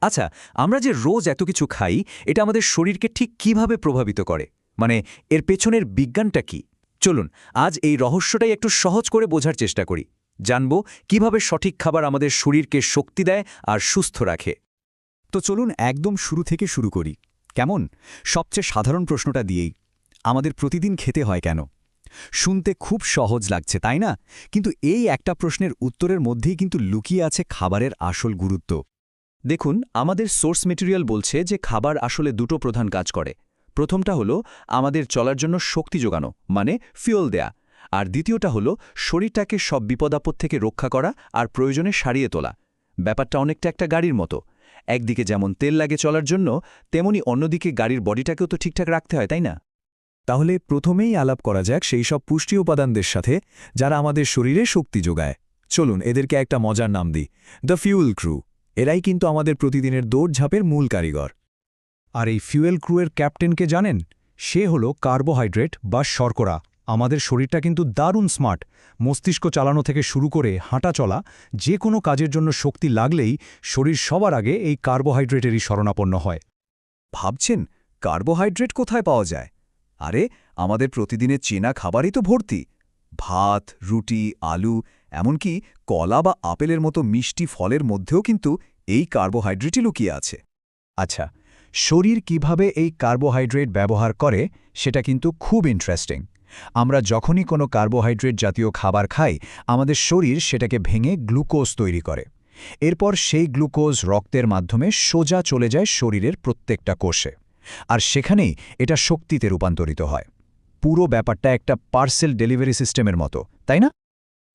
আচ্ছা, আমরা যে রোজ এত কিছু খাই, এটা আমাদের শরীরকে ঠিক কিভাবে প্রভাবিত করে? মানে এর পেছনের বিজ্ঞানটা কি? চলুন আজ এই রহস্যটাই একটু সহজ করে বোঝার চেষ্টা করি। জানব কিভাবে সঠিক খাবার আমাদের শরীরকে শক্তি দেয় আর সুস্থ রাখে। তো চলুন একদম শুরু থেকে শুরু করি। কেমন? সবচেয়ে সাধারণ প্রশ্নটা দিয়েই, আমাদের প্রতিদিন খেতে হয় কেন? শুনতে খুব সহজ লাগছে, তাই না? কিন্তু এই একটা প্রশ্নের উত্তরের মধ্যেই কিন্তু লুকিয়ে আছে খাবারের আসল গুরুত্ব। দেখুন, আমাদের সোর্স মেটেরিয়াল বলছে যে খাবার আসলে দুটো প্রধান কাজ করে। প্রথমটা হলো আমাদের চলার জন্য শক্তি যোগানো, মানে ফিউল দেয়া। আর দ্বিতীয়টা হলো শরীরটাকে সব বিপদাপদ থেকে রক্ষা করা আর প্রয়োজনে সারিয়ে তোলা। ব্যাপারটা অনেকটা একটা গাড়ির মতো। একদিকে যেমন তেল লাগে চলার জন্য, তেমনি অন্যদিকে গাড়ির বডিটাকেও তো ঠিকঠাক রাখতে হয়, তাই না? তাহলে প্রথমেই আলাপ করা যাক সেই সব পুষ্টি উপাদানদের সাথে যারা আমাদের শরীরে শক্তি যোগায়। চলুন এদেরকে একটা মজার নাম দিই, দ্য ফিউয়েল ক্রু। এরাই কিন্তু আমাদের প্রতিদিনের দৌড়ঝাঁপের মূল কারিগর। আর এই ফিউয়েল ক্রুয়ের ক্যাপ্টেনকে জানেন? সে হলো কার্বোহাইড্রেট বা শর্করা। আমাদের শরীরটা কিন্তু দারুণ স্মার্ট। মস্তিষ্ক চালানো থেকে শুরু করে হাঁটা চলা, যে কোনো কাজের জন্য শক্তি লাগলেই শরীর সবার আগে এই কার্বোহাইড্রেটেরই শরণাপন্ন হয়। ভাবছেন কার্বোহাইড্রেট কোথায় পাওয়া যায়? আরে, আমাদের প্রতিদিনের চেনা খাবারই তো ভর্তি। ভাত, রুটি, আলু, এমনকি কলা বা আপেলের মতো মিষ্টি ফলের মধ্যেও কিন্তু এই কার্বোহাইড্রেটই লুকিয়ে আছে। আচ্ছা, শরীর কিভাবে এই কার্বোহাইড্রেট ব্যবহার করে সেটা কিন্তু খুব ইন্টারেস্টিং। আমরা যখনই কোনো কার্বোহাইড্রেট জাতীয় খাবার খাই, আমাদের শরীর সেটাকে ভেঙে গ্লুকোজ তৈরি করে। এরপর সেই গ্লুকোজ রক্তের মাধ্যমে সোজা চলে যায় শরীরের প্রত্যেকটা কোষে। আর সেখানেই এটা শক্তিতে রূপান্তরিত হয়। পুরো ব্যাপারটা একটা পার্সেল ডেলিভারি সিস্টেমের মতো, তাই না?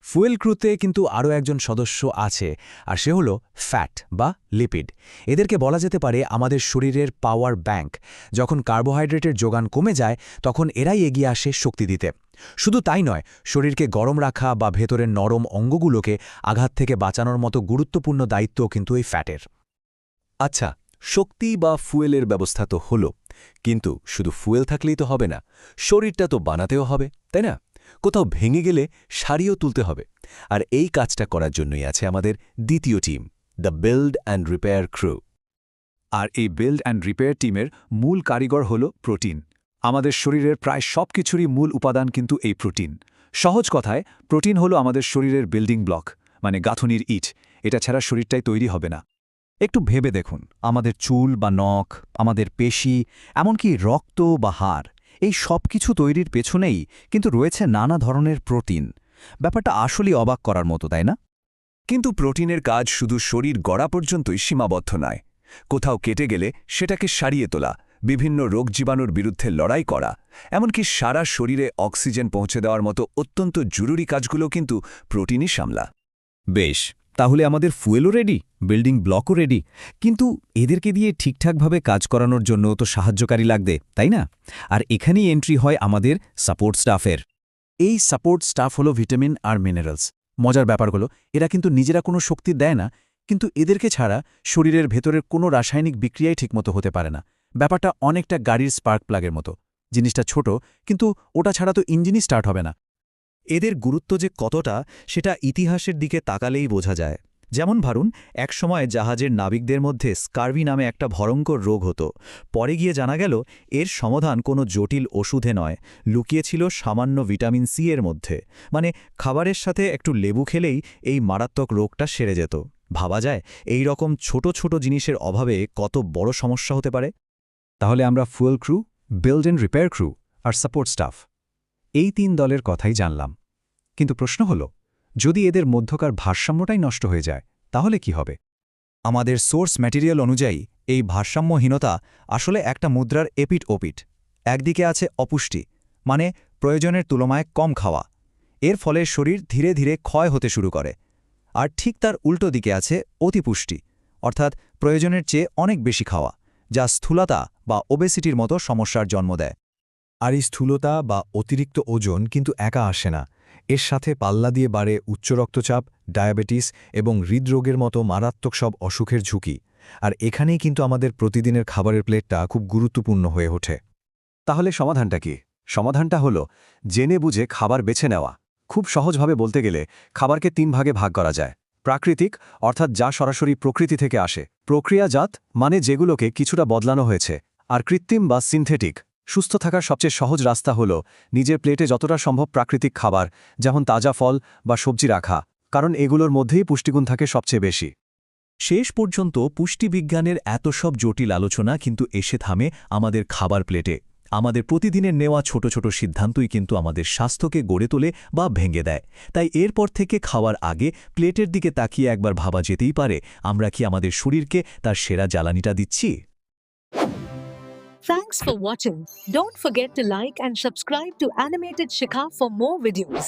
ফুয়েল ক্রুতে কিন্তু আরও একজন সদস্য আছে, আর সে হল ফ্যাট বা লিপিড। এদেরকে বলা যেতে পারে আমাদের শরীরের পাওয়ার ব্যাংক। যখন কার্বোহাইড্রেটের যোগান কমে যায়, তখন এরাই এগিয়ে আসে শক্তি দিতে। শুধু তাই নয়, শরীরকে গরম রাখা বা ভেতরের নরম অঙ্গগুলোকে আঘাত থেকে বাঁচানোর মতো গুরুত্বপূর্ণ দায়িত্বও কিন্তু এই ফ্যাটের। আচ্ছা, শক্তি বা ফুয়েলের ব্যবস্থা তো হলো, কিন্তু শুধু ফুয়েল থাকলেই তো হবে না। শরীরটা তো বানাতেও হবে, তাই না? কোথাও ভেঙে গেলে সারিয়েও তুলতে হবে। আর এই কাজটা করার জন্যই আছে আমাদের দ্বিতীয় team, the build and repair crew. আর এই বিল্ড অ্যান্ড রিপেয়ার টিমের মূল কারিগর হল প্রোটিন। আমাদের শরীরের প্রায় সব কিছুরই মূল উপাদান কিন্তু এই প্রোটিন। সহজ কথায়, প্রোটিন হলো আমাদের শরীরের বিল্ডিং ব্লক, মানে গাঁথনির ইট। এটা ছাড়া শরীরটাই তৈরি হবে না। একটু ভেবে দেখুন, আমাদের চুল বা নখ, আমাদের পেশি, এমনকি রক্ত বা হাড়, এই সব কিছু তৈরির পেছনেই কিন্তু রয়েছে নানা ধরনের প্রোটিন। ব্যাপারটা আসলেই অবাক করার মতো, তাই না? কিন্তু প্রোটিনের কাজ শুধু শরীর গড়া পর্যন্তই সীমাবদ্ধ নয়। কোথাও কেটে গেলে সেটাকে সারিয়ে তোলা, বিভিন্ন রোগ জীবাণুর বিরুদ্ধে লড়াই করা, এমনকি সারা শরীরে অক্সিজেন পৌঁছে দেওয়ার মতো অত্যন্ত জরুরি কাজগুলো কিন্তু প্রোটিনই সামলা। বেশ, তাহলে আমাদের ফুয়েলও রেডি, বিল্ডিং ব্লকও রেডি, কিন্তু এদেরকে দিয়ে ঠিকঠাকভাবে কাজ করানোর জন্য তো সাহায্যকারী লাগবে, তাই না? আর এখানেই এন্ট্রি হয় আমাদের সাপোর্ট স্টাফের। এই সাপোর্ট স্টাফ হলো ভিটামিন আর মিনারেলস। মজার ব্যাপারগুলো, এরা কিন্তু নিজেরা কোনো শক্তি দেয় না, কিন্তু এদেরকে ছাড়া শরীরের ভেতরের কোনো রাসায়নিক বিক্রিয়াই ঠিকমতো হতে পারে না। ব্যাপারটা অনেকটা গাড়ির স্পার্ক প্লাগের মতো। জিনিসটা ছোট, কিন্তু ওটা ছাড়া তো ইঞ্জিনই স্টার্ট হবে না। এদের গুরুত্ব যে কতটা, সেটা ইতিহাসের দিকে তাকালেই বোঝা যায়। যেমন ভাবুন, একসময় জাহাজের নাবিকদের মধ্যে স্কার্ভি নামে একটা ভয়ঙ্কর রোগ হতো। পরে গিয়ে জানা গেল এর সমাধান কোনো জটিল ওষুধে নয়, লুকিয়েছিল সামান্য ভিটামিন সি এর মধ্যে। মানে খাবারের সাথে একটু লেবু খেলেই এই মারাত্মক রোগটা সেরে যেত। ভাবা যায় এই রকম ছোট ছোট জিনিসের অভাবে কত বড় সমস্যা হতে পারে। তাহলে আমরা fuel crew, build and repair crew আর সাপোর্ট স্টাফ, এই ৩ দলের কথাই জানলাম। কিন্তু প্রশ্ন হল, যদি এদের মধ্যকার ভারসাম্যটাই নষ্ট হয়ে যায়, তাহলে কি হবে? আমাদের সোর্স ম্যাটেরিয়াল অনুযায়ী এই ভারসাম্যহীনতা আসলে একটা মুদ্রার এপিট ওপিট। একদিকে আছে অপুষ্টি, মানে প্রয়োজনের তুলনায় কম খাওয়া। এর ফলে শরীর ধীরে ধীরে ক্ষয় হতে শুরু করে। আর ঠিক তার উল্টো দিকে আছে অতিপুষ্টি, অর্থাৎ প্রয়োজনের চেয়ে অনেক বেশি খাওয়া, যা স্থূলতা বা ওবেসিটির মতো সমস্যার জন্ম দেয়। আর এই স্থূলতা বা অতিরিক্ত ওজন কিন্তু একা আসে না। এর সাথে পাল্লা দিয়ে বাড়ে উচ্চ রক্তচাপ, ডায়াবেটিস এবং হৃদরোগের মতো মারাত্মক সব অসুখের ঝুঁকি। আর এখানেই কিন্তু আমাদের প্রতিদিনের খাবারের প্লেটটা খুব গুরুত্বপূর্ণ হয়ে ওঠে। তাহলে সমাধানটা কি? সমাধানটা হলো জেনে বুঝে খাবার বেছে নেওয়া। খুব সহজভাবে বলতে গেলে খাবারকে ৩ ভাগে ভাগ করা যায়: প্রাকৃতিক অর্থাৎ যা সরাসরি প্রকৃতি থেকে আসে, প্রক্রিয়াজাত মানে যেগুলোকে কিছুটা বদলানো হয়েছে, আর কৃত্রিম বা সিনথেটিক। সুস্থ থাকার সবচেয়ে সহজ রাস্তা হল নিজের প্লেটে যতটা সম্ভব প্রাকৃতিক খাবার, যেমন তাজা ফল বা সবজি রাখা, কারণ এগুলোর মধ্যেই পুষ্টিগুণ থাকে সবচেয়ে বেশি। শেষ পর্যন্ত পুষ্টিবিজ্ঞানের এত সব জটিল আলোচনা কিন্তু এসে থামে আমাদের খাবার প্লেটে। আমাদের প্রতিদিনের নেওয়া ছোট ছোট সিদ্ধান্তই কিন্তু আমাদের স্বাস্থ্যকে গড়ে তোলে বা ভেঙে দেয়। তাই এরপর থেকে খাওয়ার আগে প্লেটের দিকে তাকিয়ে একবার ভাবা যেতেই পারে, আমরা কি আমাদের শরীরকে তার সেরা জ্বালানিটা দিচ্ছি? Thanks for watching. Don't forget to like and subscribe to Animated Shikha for more videos.